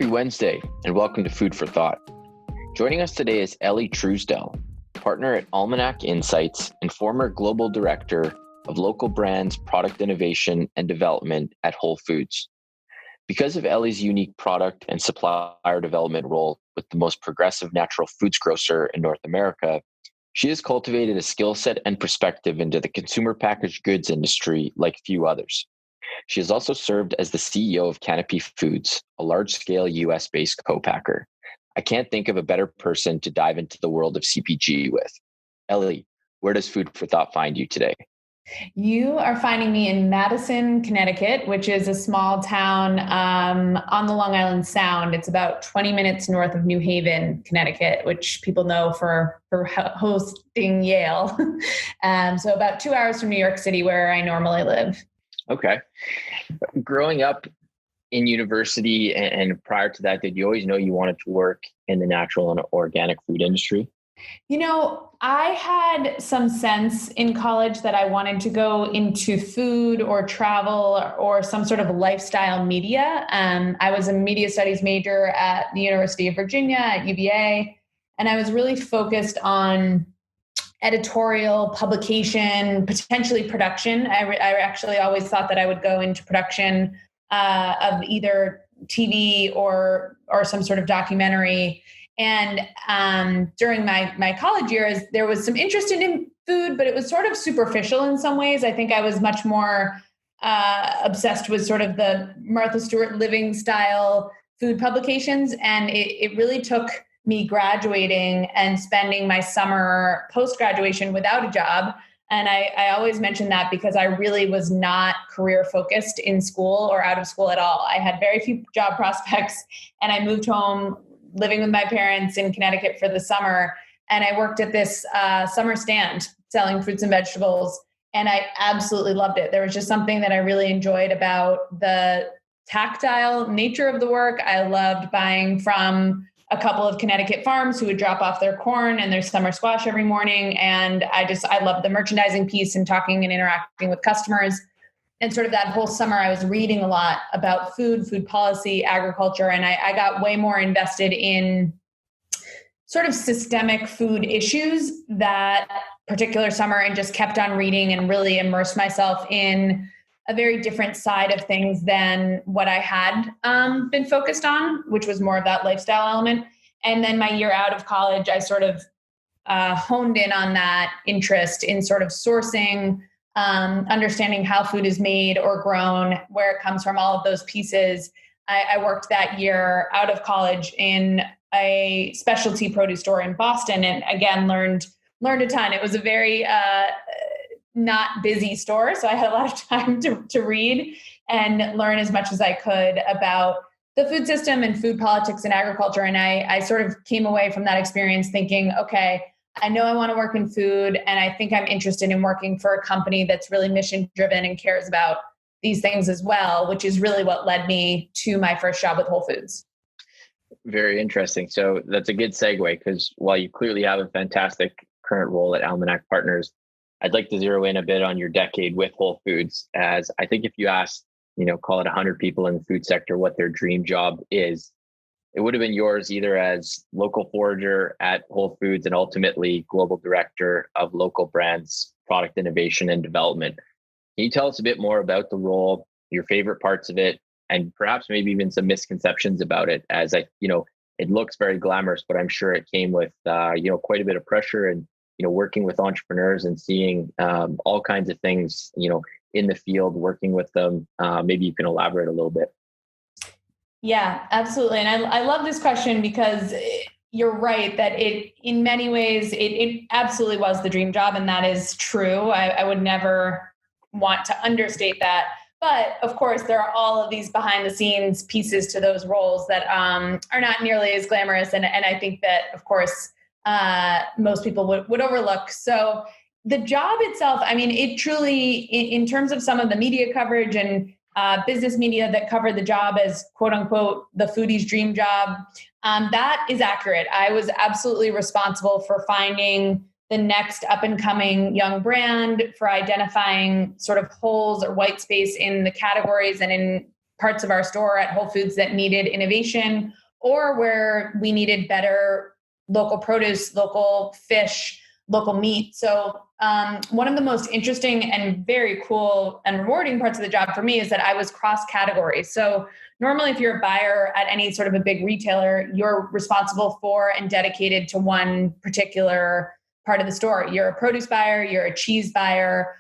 Happy Wednesday, and welcome to Food for Thought. Joining us today is Elly Truesdell, partner at Almanac Insights and former global director of local brands, product innovation, and development at Whole Foods. Because of Elly's unique product and supplier development role with the most progressive natural foods grocer in North America, she has cultivated a skill set and perspective into the consumer packaged goods industry like few others. She has also served as the CEO of Canopy Foods, a large-scale US-based co-packer. I can't think of a better person to dive into the world of CPG with. Elly, where does Food for Thought find you today? You are finding me in Madison, Connecticut, which is a small town on the Long Island Sound. It's about 20 minutes north of New Haven, Connecticut, which people know for hosting Yale. So about 2 hours from New York City, where I normally live. Okay. Growing up in university and prior to that, did you always know you wanted to work in the natural and organic food industry? You know, I had some sense in college that I wanted to go into food or travel or some sort of lifestyle media. I was a media studies major at the University of Virginia at UVA, and I was really focused on editorial, publication, potentially production. I actually always thought that I would go into production of either TV or some sort of documentary. And during my college years, there was some interest in food, but it was sort of superficial in some ways. I think I was much more obsessed with sort of the Martha Stewart living style food publications. And it really took me graduating and spending my summer post-graduation without a job. And I always mention that because I really was not career focused in school or out of school at all. I had very few job prospects, and I moved home living with my parents in Connecticut for the summer. And I worked at this summer stand selling fruits and vegetables. And I absolutely loved it. There was just something that I really enjoyed about the tactile nature of the work. I loved buying from a couple of Connecticut farms who would drop off their corn and their summer squash every morning. And I loved the merchandising piece and talking and interacting with customers. And sort of that whole summer, I was reading a lot about food policy, agriculture, and I got way more invested in sort of systemic food issues that particular summer, and just kept on reading and really immersed myself in a very different side of things than what I had been focused on, which was more of that lifestyle element. And then my year out of college, I sort of honed in on that interest in sort of sourcing, understanding how food is made or grown, where it comes from, all of those pieces. I worked that year out of college in a specialty produce store in Boston, and again, learned a ton. It was a very not busy store, so I had a lot of time to read and learn as much as I could about the food system and food politics and agriculture. And I sort of came away from that experience thinking, okay, I know I want to work in food, and I think I'm interested in working for a company that's really mission driven and cares about these things as well, which is really what led me to my first job with Whole Foods. Very interesting. So that's a good segue, because while you clearly have a fantastic current role at Almanac Partners, I'd like to zero in a bit on your decade with Whole Foods, as I think if you asked, call it 100 people in the food sector what their dream job is, it would have been yours, either as local forager at Whole Foods and ultimately global director of local brands, product innovation and development. Can you tell us a bit more about the role, your favorite parts of it, and perhaps maybe even some misconceptions about it? As it looks very glamorous, but I'm sure it came with, quite a bit of pressure and, working with entrepreneurs and seeing all kinds of things, in the field, working with them. Maybe you can elaborate a little bit. Yeah, absolutely. And I love this question because you're right that in many ways, it absolutely was the dream job. And that is true. I would never want to understate that. But of course, there are all of these behind the scenes pieces to those roles that are not nearly as glamorous. And I think that, of course, most people would overlook. So the job itself, I mean, it truly, in terms of some of the media coverage and business media that covered the job as quote unquote, the foodie's dream job, that is accurate. I was absolutely responsible for finding the next up and coming young brand, for identifying sort of holes or white space in the categories and in parts of our store at Whole Foods that needed innovation, or where we needed better local produce, local fish, local meat. So one of the most interesting and very cool and rewarding parts of the job for me is that I was cross-category. So normally if you're a buyer at any sort of a big retailer, you're responsible for and dedicated to one particular part of the store. You're a produce buyer, you're a cheese buyer,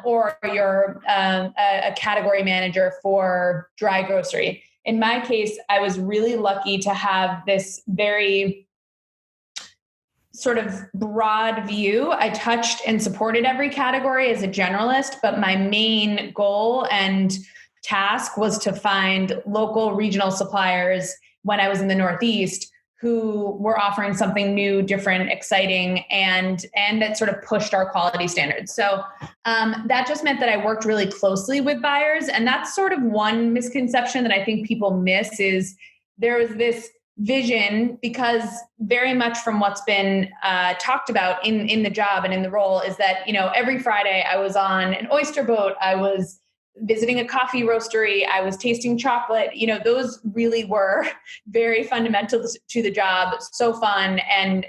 or you're a category manager for dry grocery. In my case, I was really lucky to have this very sort of broad view. I touched and supported every category as a generalist, but my main goal and task was to find local regional suppliers when I was in the Northeast who were offering something new, different, exciting, and that sort of pushed our quality standards. So that just meant that I worked really closely with buyers. And that's sort of one misconception that I think people miss is there is this vision, because very much from what's been talked about in the job and in the role is that, every Friday I was on an oyster boat, I was visiting a coffee roastery, I was tasting chocolate, those really were very fundamental to the job, so fun. And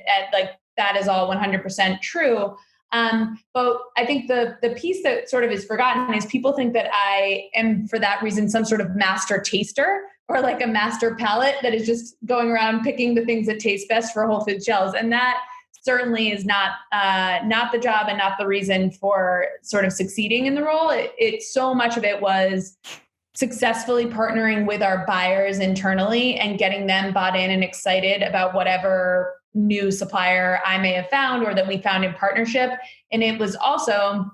that is all 100% true. But I think the piece that sort of is forgotten is people think that I am, for that reason, some sort of master taster or like a master palate that is just going around picking the things that taste best for Whole Foods shelves. And that certainly is not the job and not the reason for sort of succeeding in the role. It so much of it was successfully partnering with our buyers internally and getting them bought in and excited about whatever new supplier I may have found or that we found in partnership. And it was also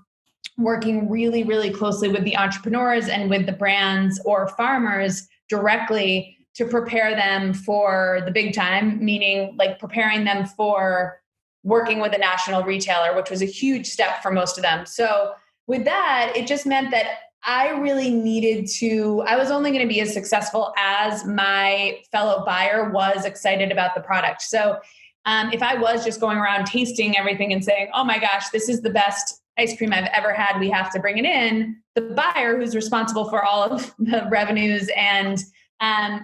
working really, really closely with the entrepreneurs and with the brands or farmers directly to prepare them for the big time, meaning like preparing them for working with a national retailer, which was a huge step for most of them. So with that, it just meant that I really needed to, I was only going to be as successful as my fellow buyer was excited about the product. So if I was just going around tasting everything and saying, oh my gosh, this is the best ice cream I've ever had, we have to bring it in, the buyer who's responsible for all of the revenues and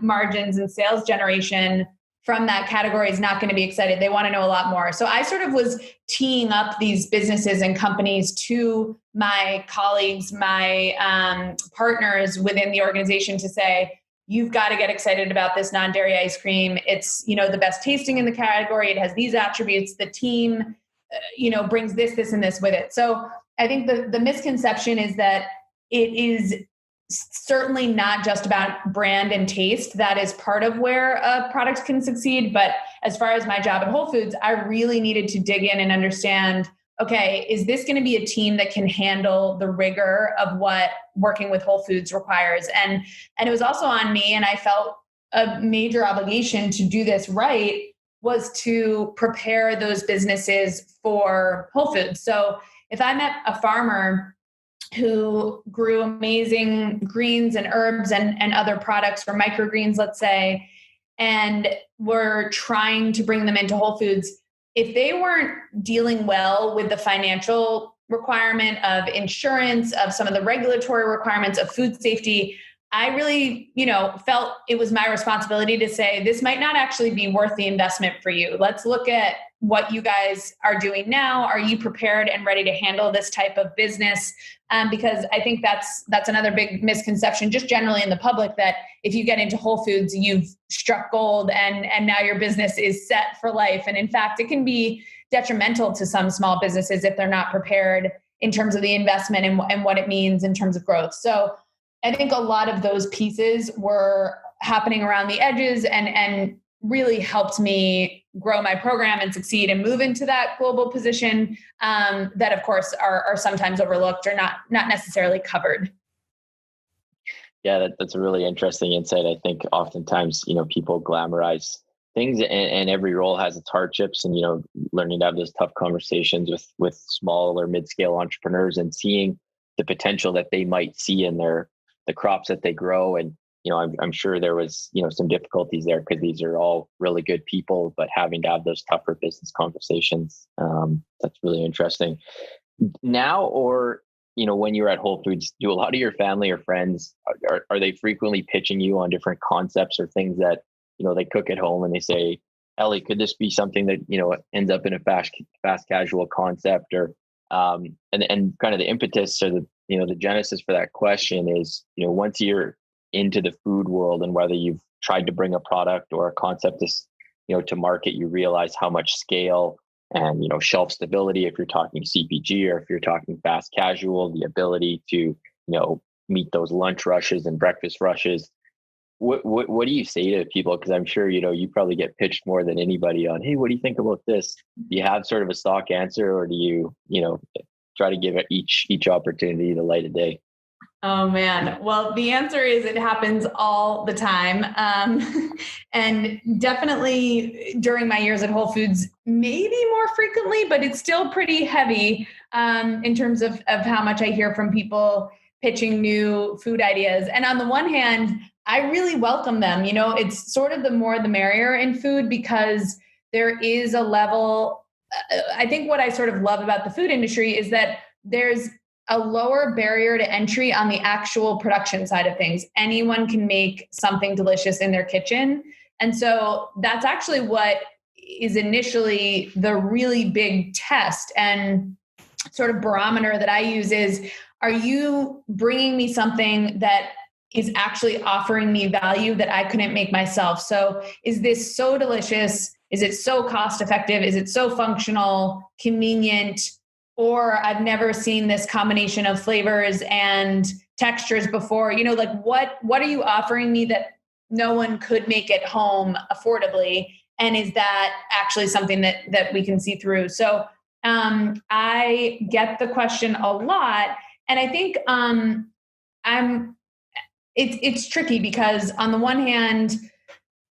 margins and sales generation from that category is not going to be excited. They want to know a lot more. So I sort of was teeing up these businesses and companies to my colleagues, my partners within the organization to say, you've got to get excited about this non-dairy ice cream. It's, the best tasting in the category. It has these attributes. The team, brings this, and this with it. So I think the misconception is that it is certainly not just about brand and taste. That is part of where a product can succeed. But as far as my job at Whole Foods, I really needed to dig in and understand, okay, is this going to be a team that can handle the rigor of what working with Whole Foods requires? And it was also on me, and I felt a major obligation to do this right, was to prepare those businesses for Whole Foods. So if I met a farmer who grew amazing greens and herbs and other products for microgreens, let's say, and were trying to bring them into Whole Foods, if they weren't dealing well with the financial requirement of insurance, of some of the regulatory requirements of food safety, I really, felt it was my responsibility to say, this might not actually be worth the investment for you. Let's look at what you guys are doing now. Are you prepared and ready to handle this type of business? Because I think that's another big misconception, just generally in the public, that if you get into Whole Foods, you've struck gold and now your business is set for life. And in fact, it can be detrimental to some small businesses if they're not prepared in terms of the investment and what it means in terms of growth. So I think a lot of those pieces were happening around the edges and really helped me grow my program and succeed and move into that global position that, of course, are sometimes overlooked or not necessarily covered. Yeah, that's a really interesting insight. I think oftentimes, people glamorize things and every role has its hardships, and, learning to have those tough conversations with small or mid-scale entrepreneurs and seeing the potential that they might see in the crops that they grow. And, I'm sure there was, some difficulties there because these are all really good people, but having to have those tougher business conversations, that's really interesting. Now, or, when you're at Whole Foods, do a lot of your family or friends, are they frequently pitching you on different concepts or things that, they cook at home and they say, Elly, could this be something that, ends up in a fast casual concept or, and kind of the impetus or the genesis for that question is, once you're into the food world and whether you've tried to bring a product or a concept to market, you realize how much scale and, shelf stability, if you're talking CPG or if you're talking fast casual, the ability to, meet those lunch rushes and breakfast rushes. What do you say to people? Because I'm sure, you probably get pitched more than anybody on, hey, what do you think about this? Do you have sort of a stock answer or do you, try to give it each opportunity the light of day? Oh man. Well, the answer is it happens all the time. And definitely during my years at Whole Foods, maybe more frequently, but it's still pretty heavy in terms of how much I hear from people pitching new food ideas. And on the one hand, I really welcome them. It's sort of the more the merrier in food because there is a level. I think what I sort of love about the food industry is that there's a lower barrier to entry on the actual production side of things. Anyone can make something delicious in their kitchen. And so that's actually what is initially the really big test and sort of barometer that I use is, are you bringing me something that is actually offering me value that I couldn't make myself? So is this so delicious? Is it so cost effective? Is it so functional, convenient? Or I've never seen this combination of flavors and textures before. What are you offering me that no one could make at home affordably? And is that actually something that we can see through? So I get the question a lot. And I think it's tricky because on the one hand,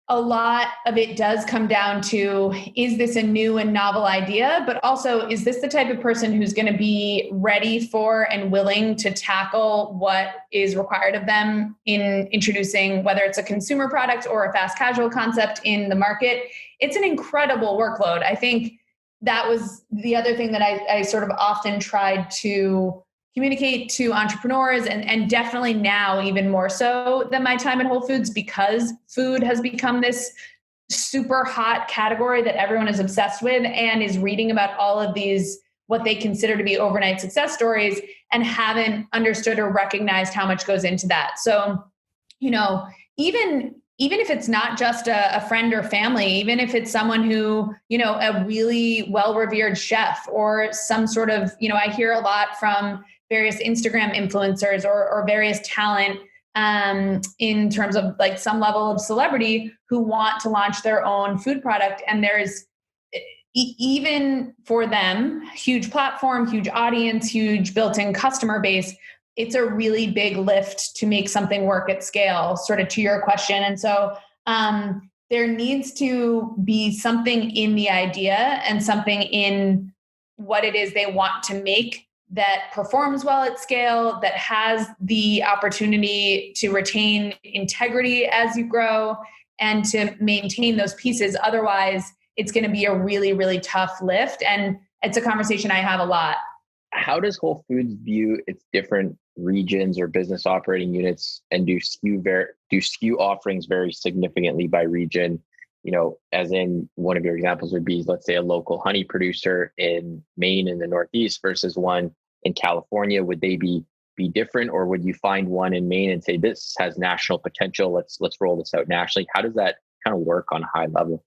a lot of it does come down to, is this a new and novel idea? But also, is this the type of person who's going to be ready for and willing to tackle what is required of them in introducing, whether it's a consumer product or a fast casual concept in the market? It's an incredible workload. I think that was the other thing that I sort of often tried to communicate to entrepreneurs and definitely now even more so than my time at Whole Foods, because food has become this super hot category that everyone is obsessed with and is reading about all of these, what they consider to be overnight success stories, and haven't understood or recognized how much goes into that. So, even if it's not just a friend or family, even if it's someone who, a really well-revered chef or some sort of, I hear a lot from various Instagram influencers or various talent in terms of like some level of celebrity who want to launch their own food product. And there's even for them, huge platform, huge audience, huge built-in customer base. It's a really big lift to make something work at scale, sort of to your question. And so there needs to be something in the idea and something in what it is they want to make that performs well at scale, that has the opportunity to retain integrity as you grow and to maintain those pieces. Otherwise, it's going to be a really, really tough lift. And it's a conversation I have a lot. How does Whole Foods view its different regions or business operating units, and do SKU offerings vary significantly by region? As in one of your examples would be, let's say, a local honey producer in Maine in the Northeast versus one in California. Would they be different, or would you find one in Maine and say, this has national potential, let's roll this out nationally? How does that kind of work on a high level?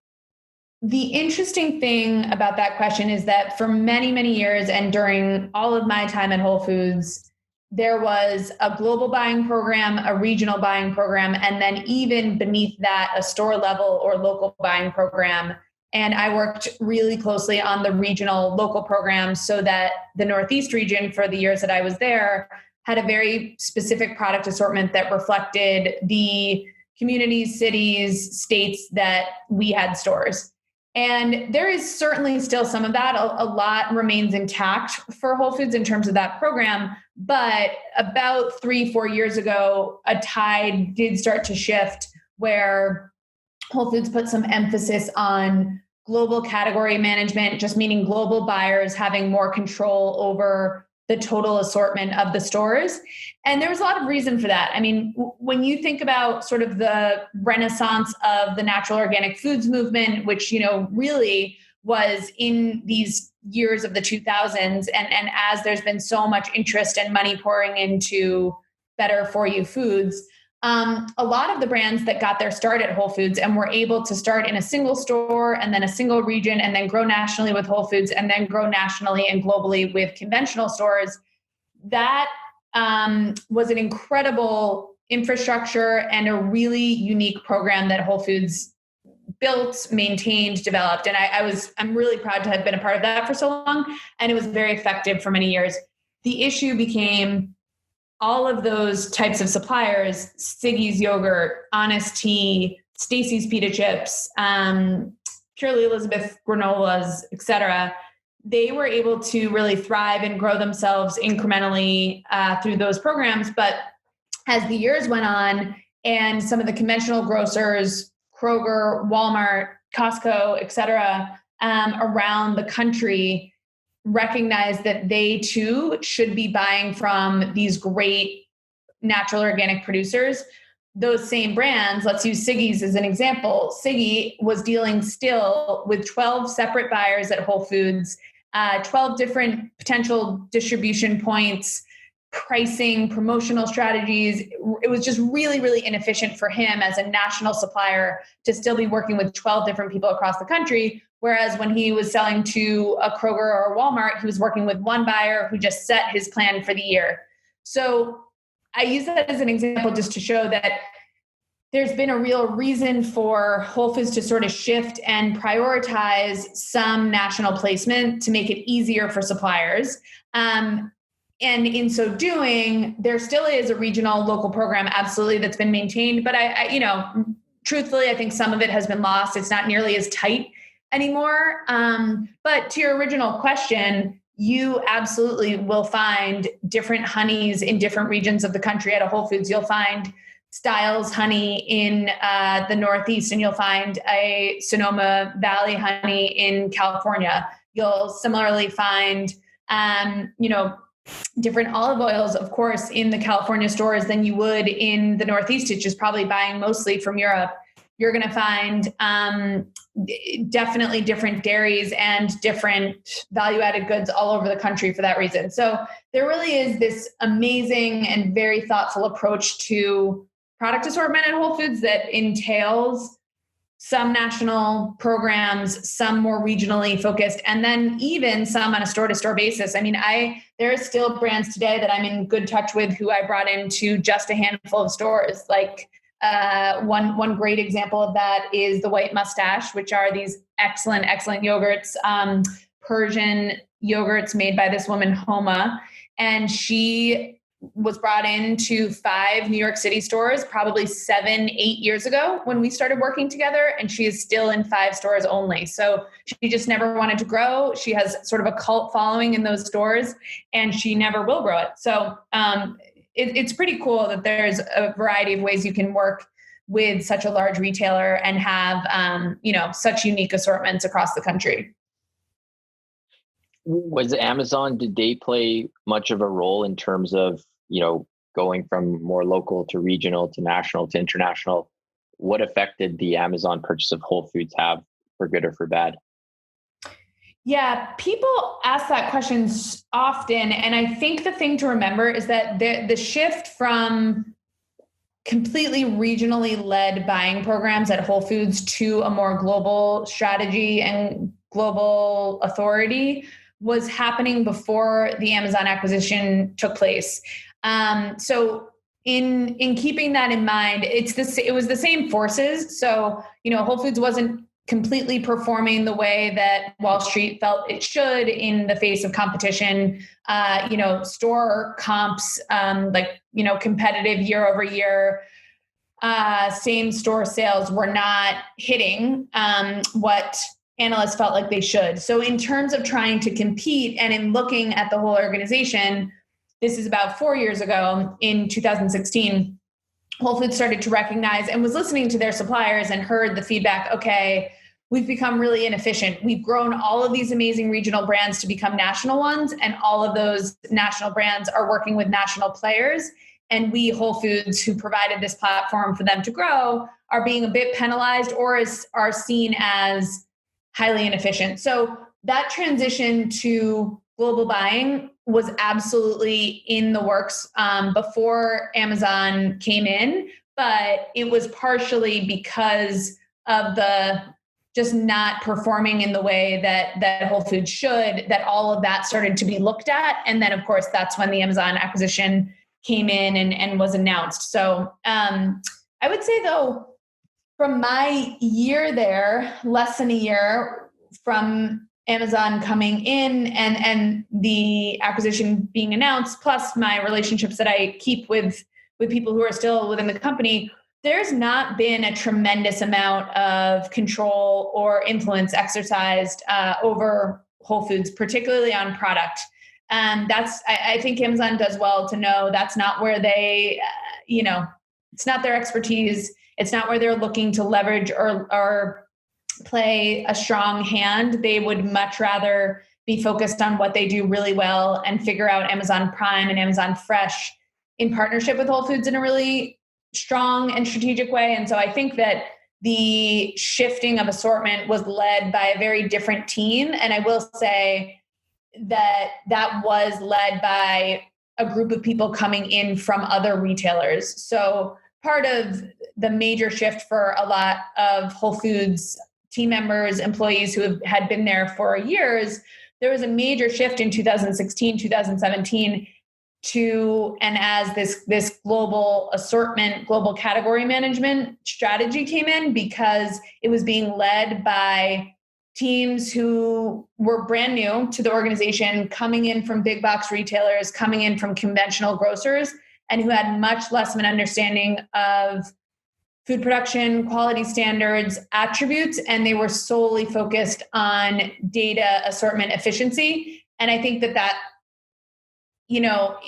The interesting thing about that question is that for many, many years, and during all of my time at Whole Foods, there was a global buying program, a regional buying program, and then even beneath that, a store level or local buying program. And I worked really closely on the regional local programs so that the Northeast region, for the years that I was there, had a very specific product assortment that reflected the communities, cities, states that we had stores. And there is certainly still some of that. A lot remains intact for Whole Foods in terms of that program. But about 3-4 years ago, a tide did start to shift where Whole Foods put some emphasis on global category management, just meaning global buyers having more control over the total assortment of the stores. And there was a lot of reason for that. I mean, when you think about sort of the renaissance of the natural organic foods movement, which, really was in these years of the 2000s, and as there's been so much interest and money pouring into better for you foods, a lot of the brands that got their start at Whole Foods and were able to start in a single store and then a single region and then grow nationally with Whole Foods and then grow nationally and globally with conventional stores, that was an incredible infrastructure and a really unique program that Whole Foods built, maintained, developed. And I'm really proud to have been a part of that for so long. And it was very effective for many years. The issue became all of those types of suppliers, Siggy's yogurt, Honest Tea, Stacy's pita chips, Purely Elizabeth granolas, et cetera, they were able to really thrive and grow themselves incrementally through those programs. But as the years went on and some of the conventional grocers, Kroger, Walmart, Costco, et cetera, around the country recognize that they too should be buying from these great natural organic producers. Those same brands, let's use Siggy's as an example. Siggy was dealing still with 12 separate buyers at Whole Foods, 12 different potential distribution points, pricing, promotional strategies. It was just really, really inefficient for him as a national supplier to still be working with 12 different people across the country. Whereas when he was selling to a Kroger or a Walmart, he was working with one buyer who just set his plan for the year. So I use that as an example just to show that there's been a real reason for Whole Foods to sort of shift and prioritize some national placement to make it easier for suppliers. And in so doing, there still is a regional local program, absolutely, that's been maintained. But truthfully, I think some of it has been lost. It's not nearly as tight anymore. But to your original question, you absolutely will find different honeys in different regions of the country at a Whole Foods. You'll find Styles honey in the Northeast, and you'll find a Sonoma Valley honey in California. You'll similarly find, different olive oils, of course, in the California stores than you would in the Northeast, which is probably buying mostly from Europe. You're going to find definitely different dairies and different value-added goods all over the country for that reason. So there really is this amazing and very thoughtful approach to product assortment at Whole Foods that entails some national programs, some more regionally focused, and then even some on a store-to-store basis. I mean, there are still brands today that I'm in good touch with who I brought into just a handful of stores. Like one great example of that is the White Mustache, which are these excellent yogurts, Persian yogurts made by this woman, Homa. And she was brought into 5 New York City stores, probably 7-8 years ago when we started working together. And she is still in 5 stores only. So she just never wanted to grow. She has sort of a cult following in those stores, and she never will grow it. So it's pretty cool that there's a variety of ways you can work with such a large retailer and have, such unique assortments across the country. Was Amazon, did they play much of a role in terms of, going from more local to regional to national to international? What effect did the Amazon purchase of Whole Foods have, for good or for bad? Yeah, people ask that question often. And I think the thing to remember is that the shift from completely regionally led buying programs at Whole Foods to a more global strategy and global authority was happening before the Amazon acquisition took place. So in keeping that in mind, it was the same forces. So, Whole Foods wasn't completely performing the way that Wall Street felt it should in the face of competition. Store comps, competitive year over year, same store sales were not hitting what analysts felt like they should. So in terms of trying to compete and in looking at the whole organization, this is about 4 years ago, in 2016, Whole Foods started to recognize and was listening to their suppliers and heard the feedback, okay, we've become really inefficient. We've grown all of these amazing regional brands to become national ones, and all of those national brands are working with national players. And we, Whole Foods, who provided this platform for them to grow, are being a bit penalized or are seen as highly inefficient. So that transition to global buying was absolutely in the works before Amazon came in, but it was partially because of the just not performing in the way that Whole Foods should, that all of that started to be looked at. And then, of course, that's when the Amazon acquisition came in and was announced. So I would say, though, from my year there, less than a year from Amazon coming in and the acquisition being announced, plus my relationships that I keep with people who are still within the company, there's not been a tremendous amount of control or influence exercised over Whole Foods, particularly on product. I think Amazon does well to know that's not where they, it's not their expertise. It's not where they're looking to leverage or play a strong hand. They would much rather be focused on what they do really well and figure out Amazon Prime and Amazon Fresh in partnership with Whole Foods in a really strong and strategic way. And so I think that the shifting of assortment was led by a very different team. And I will say that was led by a group of people coming in from other retailers. So part of the major shift for a lot of Whole Foods team members, employees who had been there for years, there was a major shift in 2016, 2017 and as this global assortment, global category management strategy came in, because it was being led by teams who were brand new to the organization, coming in from big box retailers, coming in from conventional grocers, and who had much less of an understanding of food production, quality standards, attributes, and they were solely focused on data, assortment, efficiency. And I think that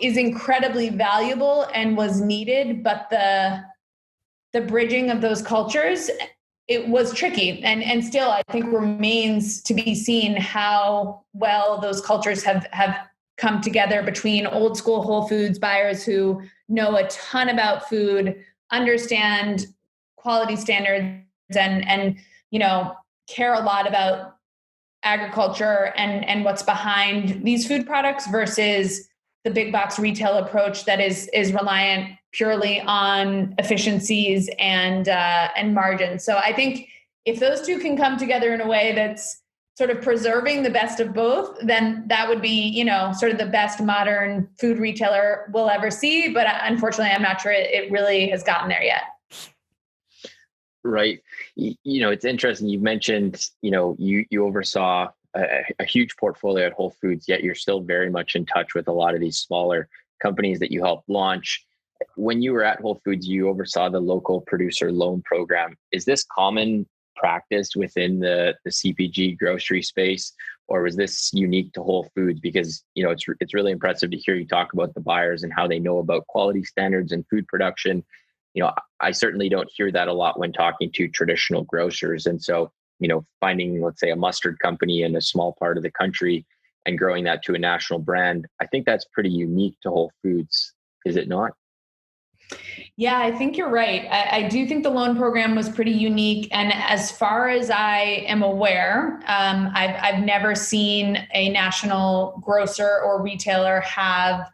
is incredibly valuable and was needed, but the bridging of those cultures, it was tricky, and still I think remains to be seen how well those cultures have come together between old school Whole Foods buyers who know a ton about food, understand quality standards, and care a lot about agriculture and what's behind these food products, versus the big box retail approach that is reliant purely on efficiencies and margins. So I think if those two can come together in a way that's sort of preserving the best of both, then that would be, sort of the best modern food retailer we'll ever see. But unfortunately, I'm not sure it really has gotten there yet. Right. It's interesting. You mentioned, you oversaw a huge portfolio at Whole Foods, yet you're still very much in touch with a lot of these smaller companies that you helped launch. When you were at Whole Foods, you oversaw the local producer loan program. Is this common practice within the CPG grocery space, or was this unique to Whole Foods? Because, it's really impressive to hear you talk about the buyers and how they know about quality standards and food production. I certainly don't hear that a lot when talking to traditional grocers. And so, finding, let's say, a mustard company in a small part of the country and growing that to a national brand, I think that's pretty unique to Whole Foods, is it not? Yeah, I think you're right. I do think the loan program was pretty unique. And as far as I am aware, I've never seen a national grocer or retailer have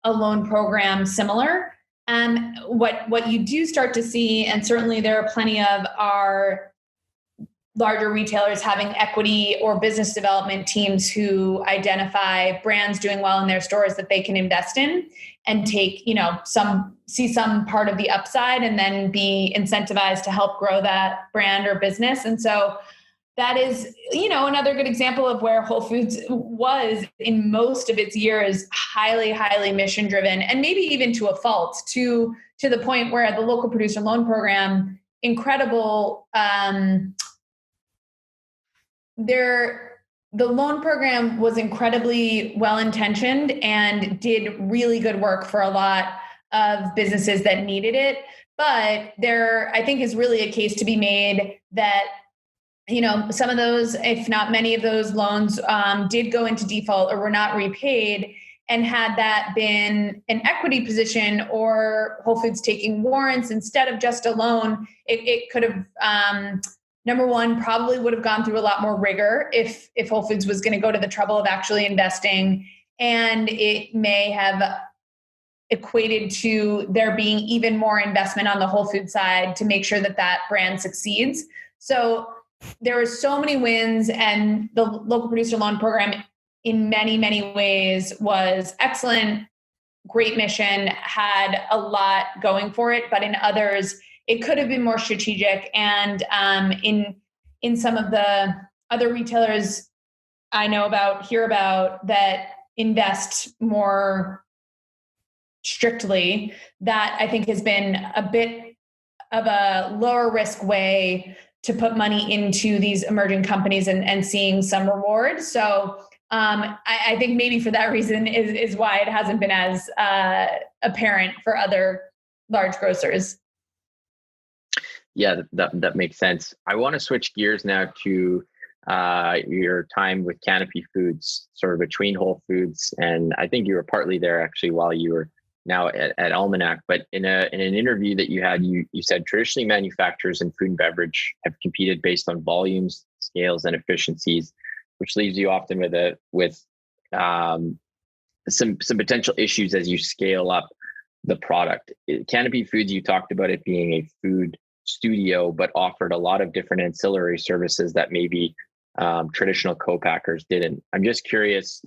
a loan program similar. What you do start to see, and certainly there are plenty of, are larger retailers having equity or business development teams who identify brands doing well in their stores that they can invest in and take, see some part of the upside and then be incentivized to help grow that brand or business. And so that is, another good example of where Whole Foods was in most of its years highly, highly mission driven, and maybe even to a fault, to the point where the local producer loan program, incredible, the loan program was incredibly well-intentioned and did really good work for a lot of businesses that needed it. But there, I think, is really a case to be made that some of those, if not many of those loans did go into default or were not repaid. And had that been an equity position or Whole Foods taking warrants instead of just a loan, it could have, number one, probably would have gone through a lot more rigor if Whole Foods was going to go to the trouble of actually investing. And it may have equated to there being even more investment on the Whole Foods side to make sure that that brand succeeds. So there were so many wins, and the local producer loan program in many, many ways was excellent, great mission, had a lot going for it, but in others, it could have been more strategic. And in some of the other retailers I know about, hear about, that invest more strictly, that I think has been a bit of a lower risk way to put money into these emerging companies and seeing some reward. So I think maybe for that reason is why it hasn't been as apparent for other large grocers. Yeah, that makes sense. I want to switch gears now to your time with Canopy Foods, sort of between Whole Foods, and I think you were partly there actually while you were now at Almanac. But in an interview that you had, you said traditionally manufacturers in food and beverage have competed based on volumes, scales, and efficiencies, which leaves you often with some potential issues as you scale up the product. Canopy Foods, you talked about it being a food studio, but offered a lot of different ancillary services that maybe traditional co-packers didn't. I'm just curious,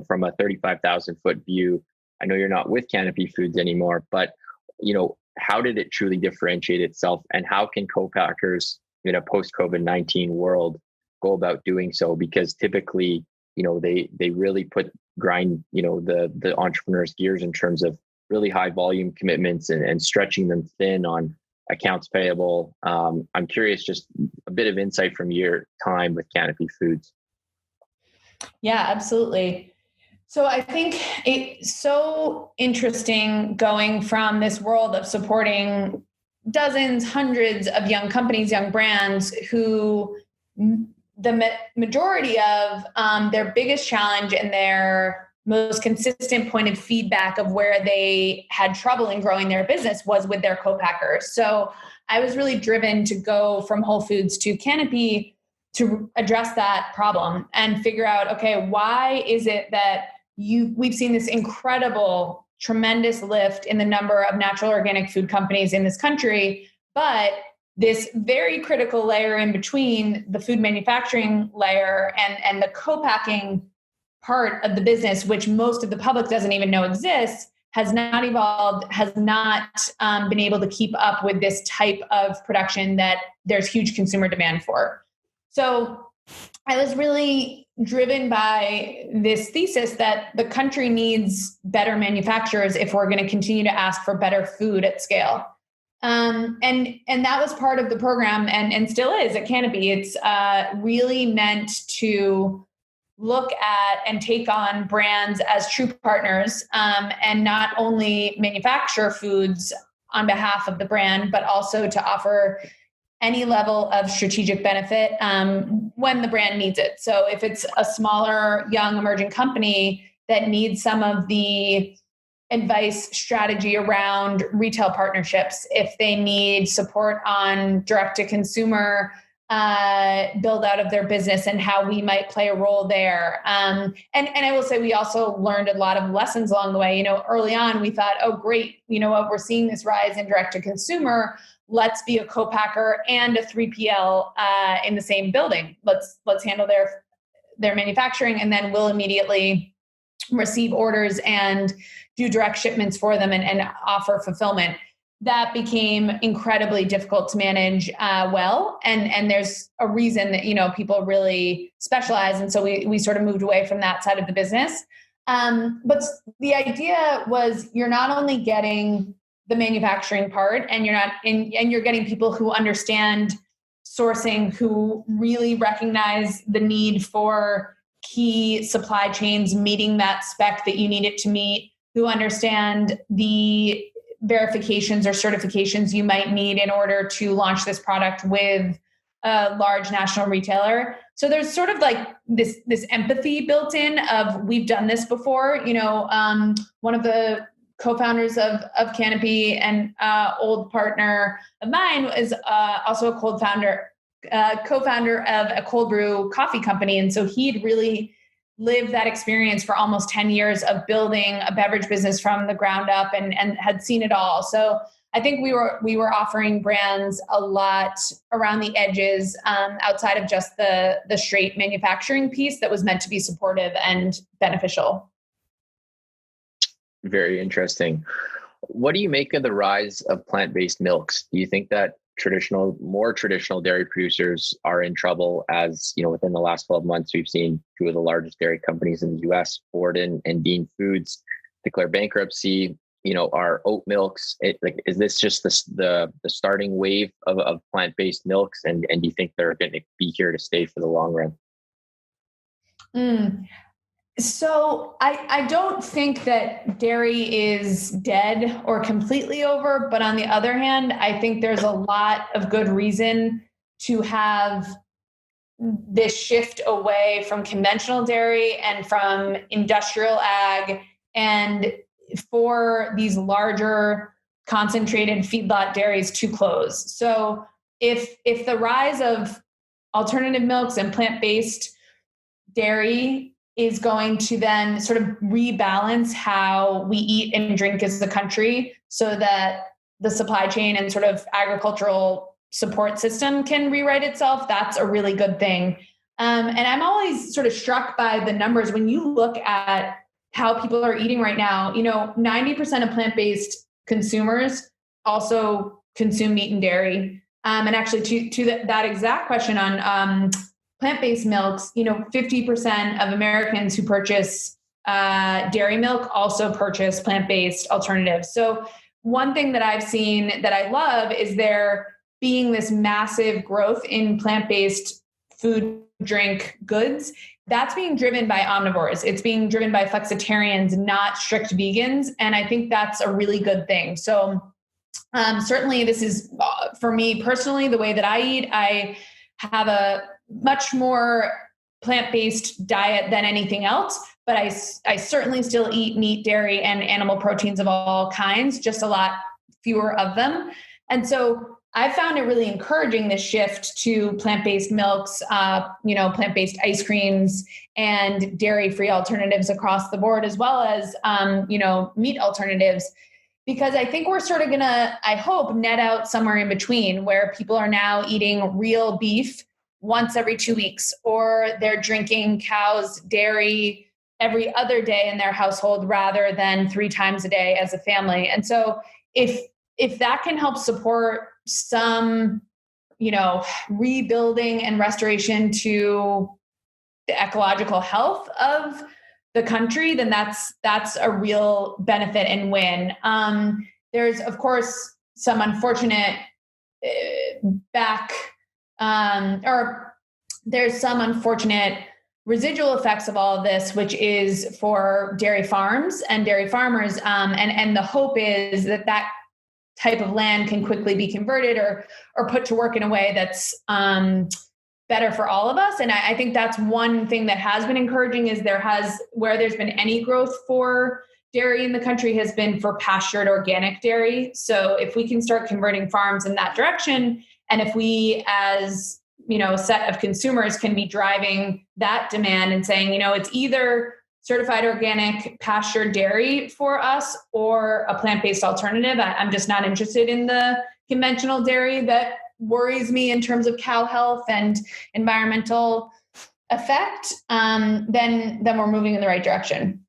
from a 35,000 foot view, I know you're not with Canopy Foods anymore, but how did it truly differentiate itself, and how can co-packers in a post-COVID-19 world go about doing so? Because typically, they really grind the entrepreneur's gears in terms of really high volume commitments and stretching them thin on accounts payable. I'm curious, just a bit of insight from your time with Canopy Foods. Yeah, absolutely. So I think it's so interesting going from this world of supporting dozens, hundreds of young companies, young brands who the majority of their biggest challenge and their most consistent point of feedback of where they had trouble in growing their business was with their co-packers. So I was really driven to go from Whole Foods to Canopy to address that problem and figure out, okay, why is it that we've seen this incredible, tremendous lift in the number of natural organic food companies in this country, but this very critical layer in between, the food manufacturing layer and the co-packing part of the business, which most of the public doesn't even know exists, has not evolved, has not been able to keep up with this type of production that there's huge consumer demand for. So I was really driven by this thesis that the country needs better manufacturers if we're going to continue to ask for better food at scale. And that was part of the program and still is at Canopy. It's really meant to look at and take on brands as true partners, and not only manufacture foods on behalf of the brand, but also to offer any level of strategic benefit when the brand needs it. So if it's a smaller, young, emerging company that needs some of the advice strategy around retail partnerships, if they need support on direct-to-consumer build out of their business and how we might play a role there. And I will say we also learned a lot of lessons along the way. Early on we thought, oh, great, we're seeing this rise in direct-to-consumer. Let's be a co-packer and a 3PL in the same building. Let's handle their manufacturing, and then we'll immediately receive orders and do direct shipments for them and offer fulfillment. That became incredibly difficult to manage well. And there's a reason that, people really specialize. And so we sort of moved away from that side of the business. But the idea was you're not only getting the manufacturing part and you're getting people who understand sourcing, who really recognize the need for key supply chains meeting that spec that you need it to meet, who understand the verifications or certifications you might need in order to launch this product with a large national retailer. So there's sort of like this empathy built in of we've done this before. One of the co-founders of Canopy and old partner of mine is also a co-founder of a cold brew coffee company. And so he'd really lived that experience for almost 10 years of building a beverage business from the ground up and had seen it all. So I think we were offering brands a lot around the edges outside of just the straight manufacturing piece that was meant to be supportive and beneficial. Very interesting. What do you make of the rise of plant-based milks? Do you think that more traditional dairy producers are in trouble? As you know, within the last 12 months, we've seen two of the largest dairy companies in the US, Ford and Dean Foods, declare bankruptcy. Our oat milks, is this just the starting wave of plant-based milks? And do you think they're going to be here to stay for the long run? So I don't think that dairy is dead or completely over, but on the other hand, I think there's a lot of good reason to have this shift away from conventional dairy and from industrial ag, and for these larger concentrated feedlot dairies to close. So if the rise of alternative milks and plant-based dairy is going to then sort of rebalance how we eat and drink as a country so that the supply chain and sort of agricultural support system can rewrite itself, that's a really good thing. And I'm always sort of struck by the numbers. When you look at how people are eating right now, 90% of plant-based consumers also consume meat and dairy. And actually to that exact question on plant-based milks, 50% of Americans who purchase dairy milk also purchase plant-based alternatives. So one thing that I've seen that I love is there being this massive growth in plant-based food, drink, goods. That's being driven by omnivores. It's being driven by flexitarians, not strict vegans. And I think that's a really good thing. So certainly this is, for me personally, the way that I eat. I have a much more plant-based diet than anything else, but I certainly still eat meat, dairy, and animal proteins of all kinds, just a lot fewer of them. And so I found it really encouraging, this shift to plant-based milks, plant-based ice creams and dairy-free alternatives across the board, as well as, meat alternatives, because I think we're sort of gonna, I hope, net out somewhere in between where people are now eating real beef once every 2 weeks, or they're drinking cow's dairy every other day in their household rather than 3 times a day as a family. And so if that can help support some, rebuilding and restoration to the ecological health of the country, then that's a real benefit and win. There's, of course, some unfortunate there's some unfortunate residual effects of all of this, which is for dairy farms and dairy farmers. And the hope is that type of land can quickly be converted or put to work in a way that's better for all of us. And I think that's one thing that has been encouraging, is where there's been any growth for dairy in the country has been for pastured organic dairy. So if we can start converting farms in that direction, and if we as a set of consumers can be driving that demand and saying, it's either certified organic pastured dairy for us or a plant-based alternative. I'm just not interested in the conventional dairy that worries me in terms of cow health and environmental effect. Then we're moving in the right direction.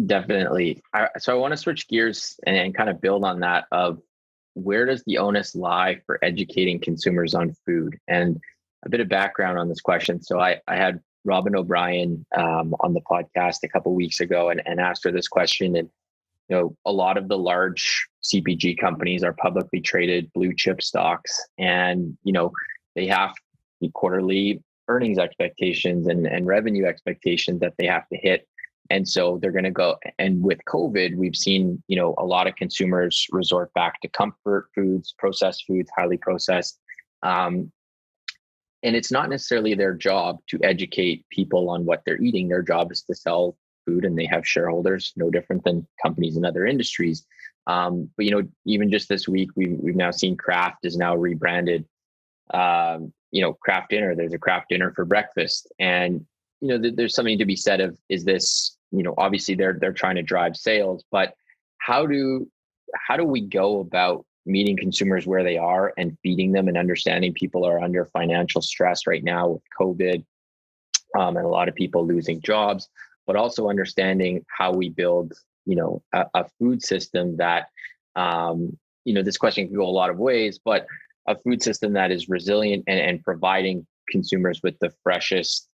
Definitely. So I want to switch gears and kind of build on that of where does the onus lie for educating consumers on food? And a bit of background on this question. So I had Robin O'Brien on the podcast a couple of weeks ago and asked her this question. And, a lot of the large CPG companies are publicly traded blue chip stocks, and, they have quarterly earnings expectations and revenue expectations that they have to hit. And so they're going to go. And with COVID, we've seen, a lot of consumers resort back to comfort foods, processed foods, highly processed. Um, and it's not necessarily their job to educate people on what they're eating. Their job is to sell food, and they have shareholders, no different than companies in other industries. But even just this week, we've now seen Kraft is now rebranded. Kraft dinner. There's a Kraft dinner for breakfast, and there's something to be said of, is this, obviously they're trying to drive sales, but how do we go about meeting consumers where they are and feeding them, and understanding people are under financial stress right now with COVID, and a lot of people losing jobs, but also understanding how we build, a food system that, this question can go a lot of ways, but a food system that is resilient and providing consumers with the freshest,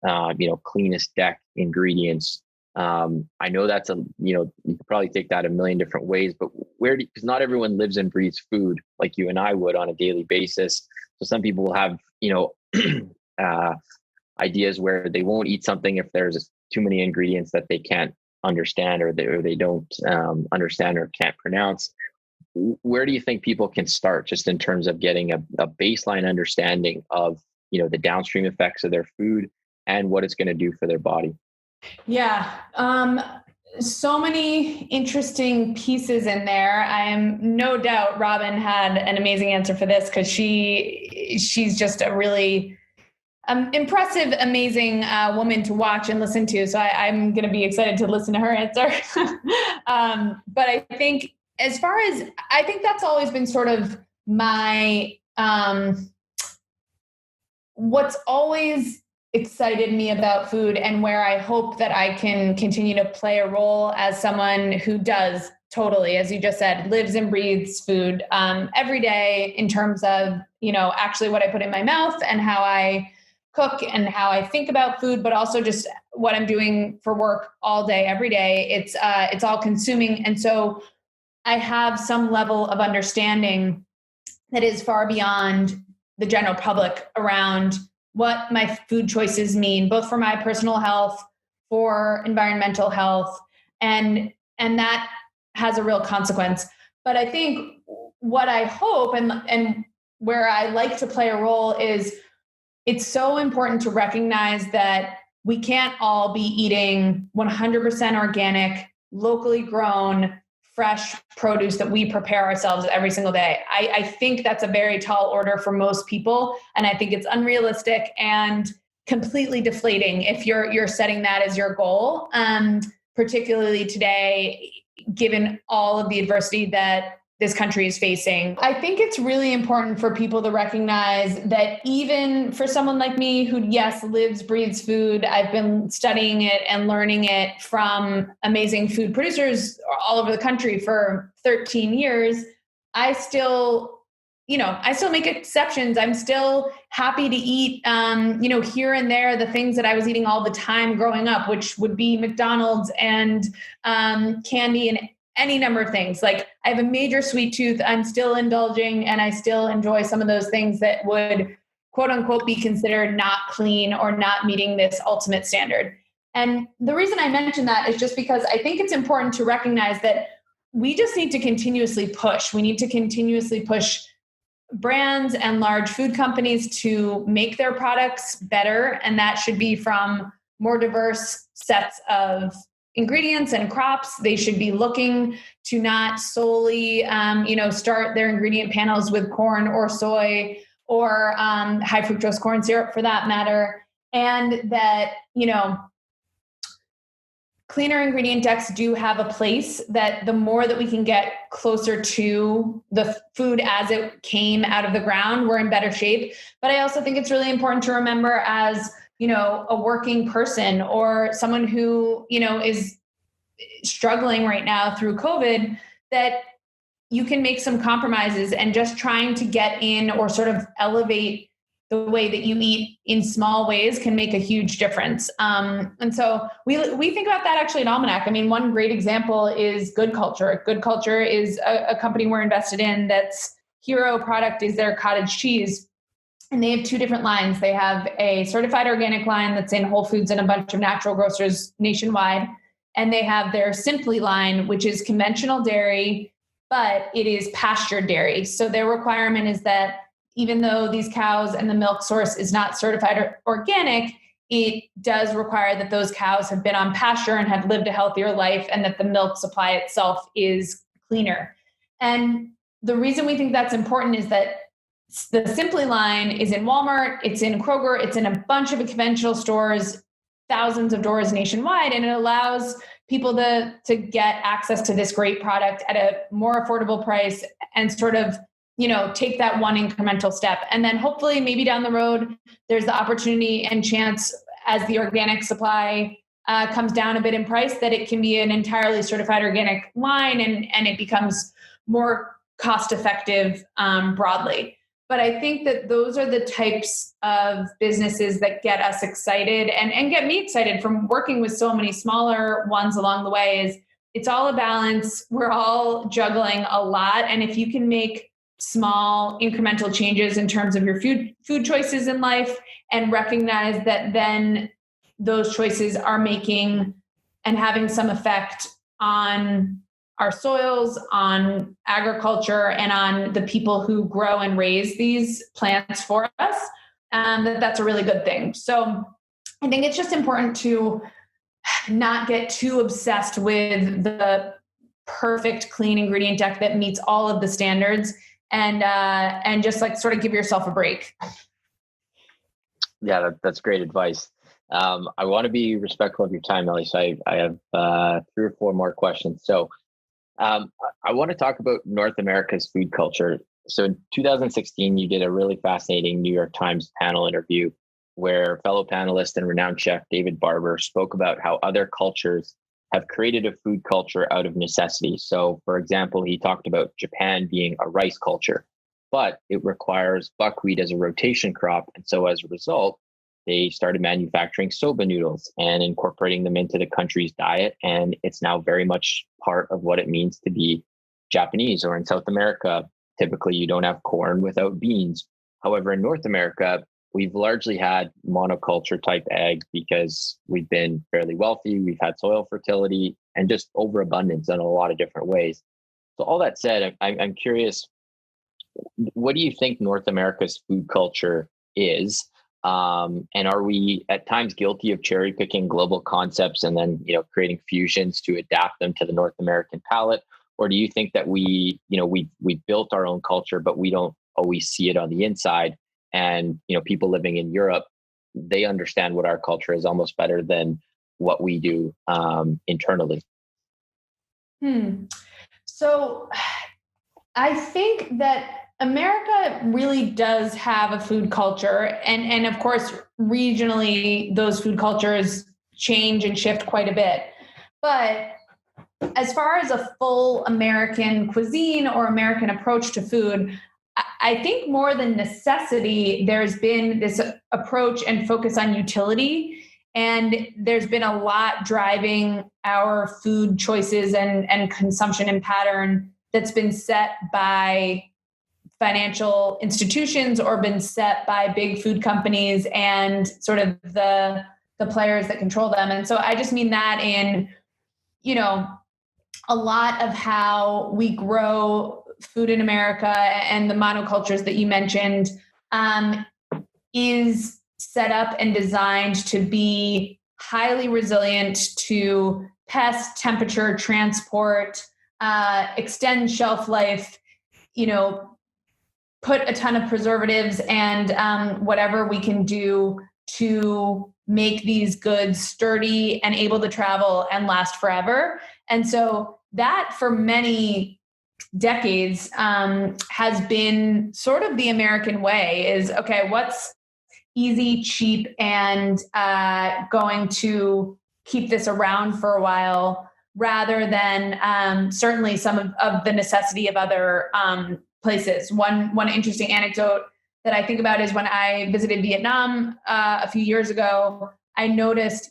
cleanest deck ingredients. I know that's you could probably take that a million different ways, but because not everyone lives and breathes food like you and I would on a daily basis. So some people will have, ideas where they won't eat something if there's too many ingredients that they can't understand, or they don't understand or can't pronounce. Where do you think people can start, just in terms of getting a baseline understanding of, the downstream effects of their food and what it's going to do for their body? Yeah. So many interesting pieces in there. I am no doubt Robin had an amazing answer for this, because she's just a really impressive, amazing woman to watch and listen to. So I'm going to be excited to listen to her answer. But I think, I think that's always been sort of my, what's always excited me about food, and where I hope that I can continue to play a role as someone who does totally, as you just said, lives and breathes food every day, in terms of, actually what I put in my mouth and how I cook and how I think about food, but also just what I'm doing for work all day, every day. It's all consuming. And so I have some level of understanding that is far beyond the general public around what my food choices mean, both for my personal health, for environmental health, and that has a real consequence. But I think what I hope and where I like to play a role is, it's so important to recognize that we can't all be eating 100% organic, locally grown, fresh produce that we prepare ourselves every single day. I think that's a very tall order for most people. And I think it's unrealistic and completely deflating if you're setting that as your goal, particularly today, given all of the adversity that this country is facing. I think it's really important for people to recognize that, even for someone like me who, yes, lives, breathes food, I've been studying it and learning it from amazing food producers all over the country for 13 years. I still make exceptions. I'm still happy to eat, here and there, the things that I was eating all the time growing up, which would be McDonald's and candy and any number of things. Like, I have a major sweet tooth. I'm still indulging, and I still enjoy some of those things that would, quote unquote, be considered not clean or not meeting this ultimate standard. And the reason I mention that is just because I think it's important to recognize that we just need to continuously push. We need to continuously push brands and large food companies to make their products better. And that should be from more diverse sets of ingredients and crops. They should be looking to not solely, start their ingredient panels with corn or soy or high fructose corn syrup, for that matter. And that, cleaner ingredient decks do have a place, that the more that we can get closer to the food as it came out of the ground, we're in better shape. But I also think it's really important to remember, as a working person or someone who, is struggling right now through COVID, that you can make some compromises, and just trying to get in or sort of elevate the way that you eat in small ways can make a huge difference. And so we think about that actually at Almanac. I mean, one great example is Good Culture. Good Culture is a company we're invested in, that's hero product is their cottage cheese. And they have two different lines. They have a certified organic line that's in Whole Foods and a bunch of natural grocers nationwide. And they have their Simply line, which is conventional dairy, but it is pasture dairy. So their requirement is that even though these cows and the milk source is not certified or organic, it does require that those cows have been on pasture and have lived a healthier life, and that the milk supply itself is cleaner. And the reason we think that's important is that the Simply line is in Walmart, it's in Kroger, it's in a bunch of conventional stores, thousands of doors nationwide, and it allows people to get access to this great product at a more affordable price and sort of, take that one incremental step. And then hopefully maybe down the road, there's the opportunity and chance as the organic supply comes down a bit in price that it can be an entirely certified organic line and it becomes more cost effective broadly. But I think that those are the types of businesses that get us excited and get me excited from working with so many smaller ones along the way. Is it's all a balance. We're all juggling a lot. And if you can make small incremental changes in terms of your food choices in life and recognize that then those choices are making and having some effect on our soils, on agriculture, and on the people who grow and raise these plants for us, that's a really good thing. So I think it's just important to not get too obsessed with the perfect clean ingredient deck that meets all of the standards, and just like sort of give yourself a break. Yeah, that's great advice. I want to be respectful of your time, Elly. So I have 3 or 4 more questions. So I want to talk about North America's food culture. So in 2016, you did a really fascinating New York Times panel interview where fellow panelist and renowned chef David Barber spoke about how other cultures have created a food culture out of necessity. So, for example, he talked about Japan being a rice culture, but it requires buckwheat as a rotation crop. And so as a result, they started manufacturing soba noodles and incorporating them into the country's diet. And it's now very much part of what it means to be Japanese. Or in South America, typically you don't have corn without beans. However, in North America, we've largely had monoculture type ag because we've been fairly wealthy. We've had soil fertility and just overabundance in a lot of different ways. So all that said, I'm curious, what do you think North America's food culture is? And are we at times guilty of cherry picking global concepts and then, creating fusions to adapt them to the North American palate? Or do you think that we built our own culture, but we don't always see it on the inside? And, people living in Europe, they understand what our culture is almost better than what we do internally. So I think that America really does have a food culture. And of course, regionally, those food cultures change and shift quite a bit. But as far as a full American cuisine or American approach to food, I think more than necessity, there's been this approach and focus on utility. And there's been a lot driving our food choices and consumption and pattern that's been set by financial institutions or been set by big food companies and sort of the players that control them. And so I just mean that in, a lot of how we grow food in America and the monocultures that you mentioned is set up and designed to be highly resilient to pest, temperature, transport, extend shelf life, put a ton of preservatives and whatever we can do to make these goods sturdy and able to travel and last forever. And so that for many decades has been sort of the American way is, okay, what's easy, cheap, and going to keep this around for a while rather than certainly some of the necessity of other places. One interesting anecdote that I think about is when I visited Vietnam a few years ago, I noticed,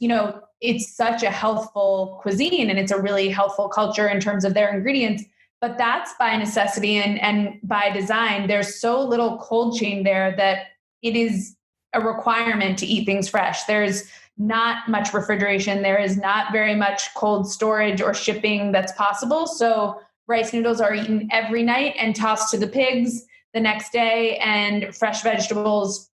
it's such a healthful cuisine and it's a really healthful culture in terms of their ingredients, but that's by necessity and by design. There's so little cold chain there that it is a requirement to eat things fresh. There's not much refrigeration. There is not very much cold storage or shipping that's possible. So rice noodles are eaten every night and tossed to the pigs. the next day, and fresh vegetables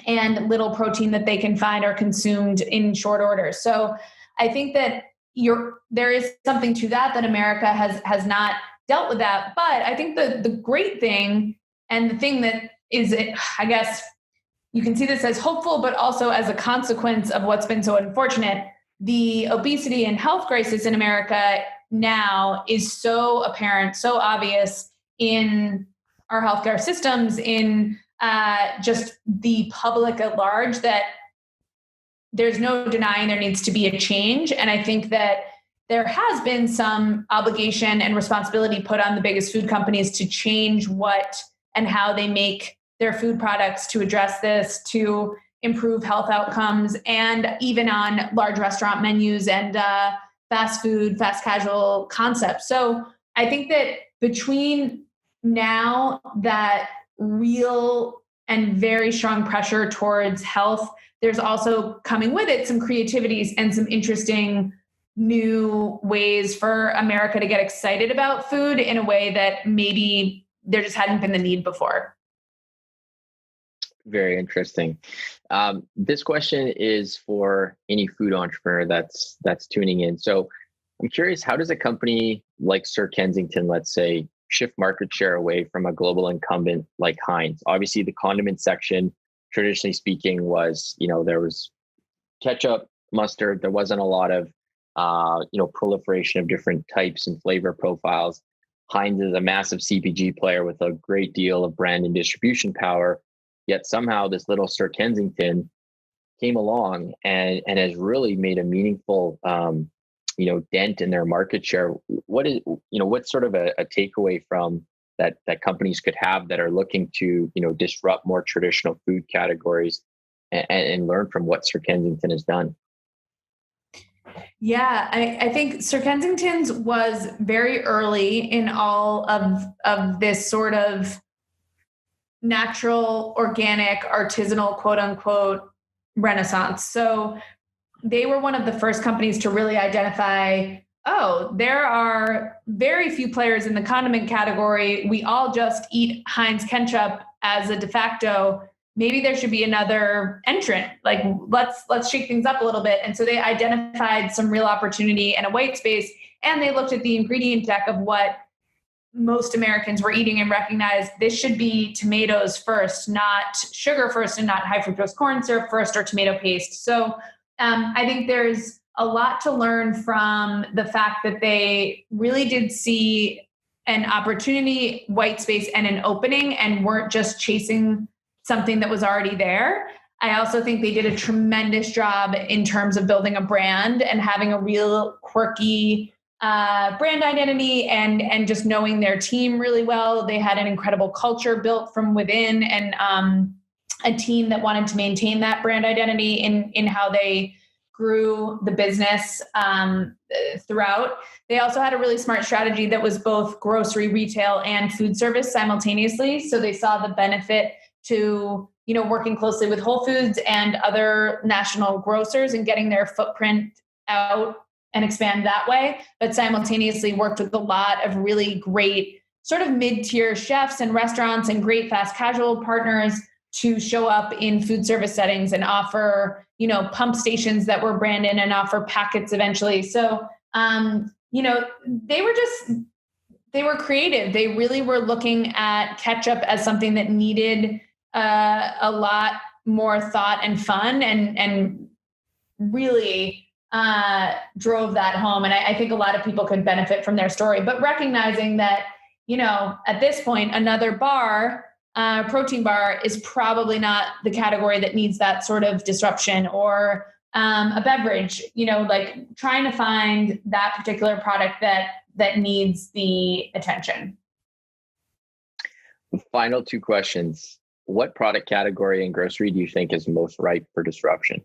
and little protein that they can find are consumed in short order. So I think that there is something to that America has not dealt with that. But I think the great thing, and the thing that is, I guess you can see this as hopeful, but also as a consequence of what's been so unfortunate, the obesity and health crisis in America now is so apparent, so obvious in our healthcare systems, in just the public at large, that there's no denying there needs to be a change. And I think that there has been some obligation and responsibility put on the biggest food companies to change what and how they make their food products to address this, to improve health outcomes, and even on large restaurant menus and fast food, fast casual concepts. So I think that between now that real and very strong pressure towards health, there's also coming with it some creativities and some interesting new ways for America to get excited about food in a way that maybe there just hadn't been the need before. Very interesting. This question is for any food entrepreneur that's tuning in. So I'm curious, how does a company like Sir Kensington, let's say, shift market share away from a global incumbent like Heinz? Obviously, the condiment section, traditionally speaking, was, there was ketchup, mustard. There wasn't a lot of, proliferation of different types and flavor profiles. Heinz is a massive CPG player with a great deal of brand and distribution power. Yet somehow this little Sir Kensington came along and has really made a meaningful, dent in their market share. What's sort of a takeaway from that companies could have that are looking to, disrupt more traditional food categories and learn from what Sir Kensington has done? Yeah, I think Sir Kensington's was very early in all of this sort of natural, organic, artisanal, quote unquote, renaissance. So they were one of the first companies to really identify, there are very few players in the condiment category. We all just eat Heinz ketchup as a de facto. Maybe there should be another entrant. Like, let's shake things up a little bit. And so they identified some real opportunity and a white space, and they looked at the ingredient deck of what most Americans were eating and recognized this should be tomatoes first, not sugar first, and not high fructose corn syrup first or tomato paste. So I think there's a lot to learn from the fact that they really did see an opportunity, white space, and an opening, and weren't just chasing something that was already there. I also think they did a tremendous job in terms of building a brand and having a real quirky brand identity and just knowing their team really well. They had an incredible culture built from within, and a team that wanted to maintain that brand identity in how they grew the business throughout. They also had a really smart strategy that was both grocery, retail, and food service simultaneously. So they saw the benefit to, working closely with Whole Foods and other national grocers and getting their footprint out and expand that way, but simultaneously worked with a lot of really great sort of mid-tier chefs and restaurants and great fast casual partners to show up in food service settings and offer, pump stations that were branded and offer packets eventually. So, they were creative. They really were looking at ketchup as something that needed a lot more thought and fun, and really drove that home. And I think a lot of people could benefit from their story, but recognizing that, at this point, another bar, protein bar, is probably not the category that needs that sort of disruption, or a beverage, like trying to find that particular product that needs the attention. Final two questions. What product category in grocery do you think is most ripe for disruption?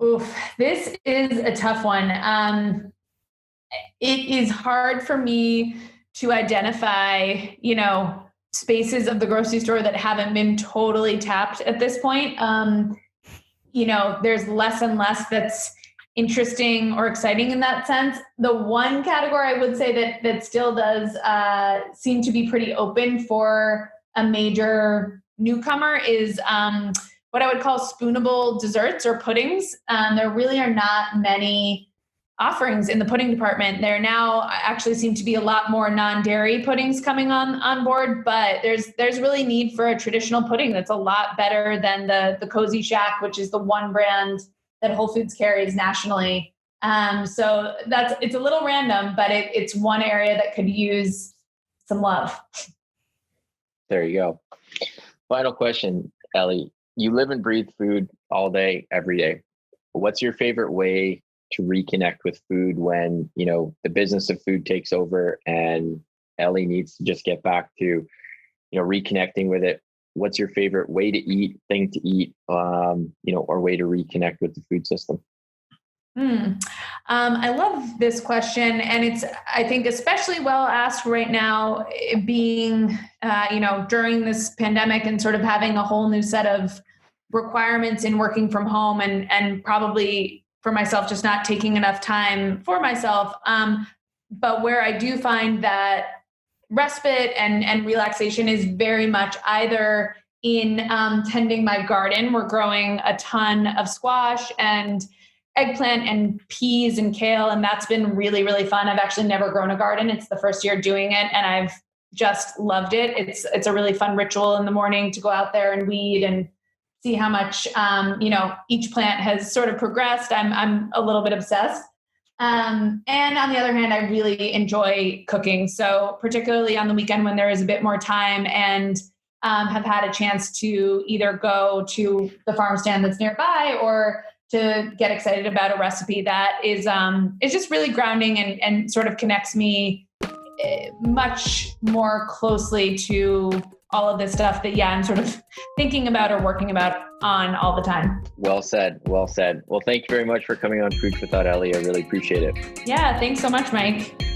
Oof, this is a tough one. It is hard for me to identify, spaces of the grocery store that haven't been totally tapped at this point. There's less and less that's interesting or exciting in that sense. The one category I would say that still does seem to be pretty open for a major newcomer is what I would call spoonable desserts or puddings. There really are not many offerings in the pudding department. There now actually seem to be a lot more non-dairy puddings coming on board, but there's really need for a traditional pudding that's a lot better than the Cozy Shack, which is the one brand that Whole Foods carries nationally. So it's a little random, but it's one area that could use some love. There you go. Final question, Elly. You live and breathe food all day, every day. What's your favorite way to reconnect with food when, the business of food takes over and Elly needs to just get back to, reconnecting with it? What's your favorite way to eat, thing to eat, or way to reconnect with the food system? I love this question. And it's, I think, especially well asked right now, being, during this pandemic and sort of having a whole new set of requirements in working from home and probably for myself, just not taking enough time for myself. But where I do find that respite and relaxation is very much either in tending my garden. We're growing a ton of squash and eggplant and peas and kale, and that's been really, really fun. I've actually never grown a garden. It's the first year doing it, and I've just loved it. It's a really fun ritual in the morning to go out there and weed and see how much each plant has sort of progressed. I'm a little bit obsessed. And on the other hand, I really enjoy cooking. So particularly on the weekend when there is a bit more time and have had a chance to either go to the farm stand that's nearby or to get excited about a recipe that is just really grounding and sort of connects me much more closely to all of this stuff that, I'm sort of thinking about or working about on all the time. Well said. Well said. Well, thank you very much for coming on Food for Thought, Elly. I really appreciate it. Yeah. Thanks so much, Mike.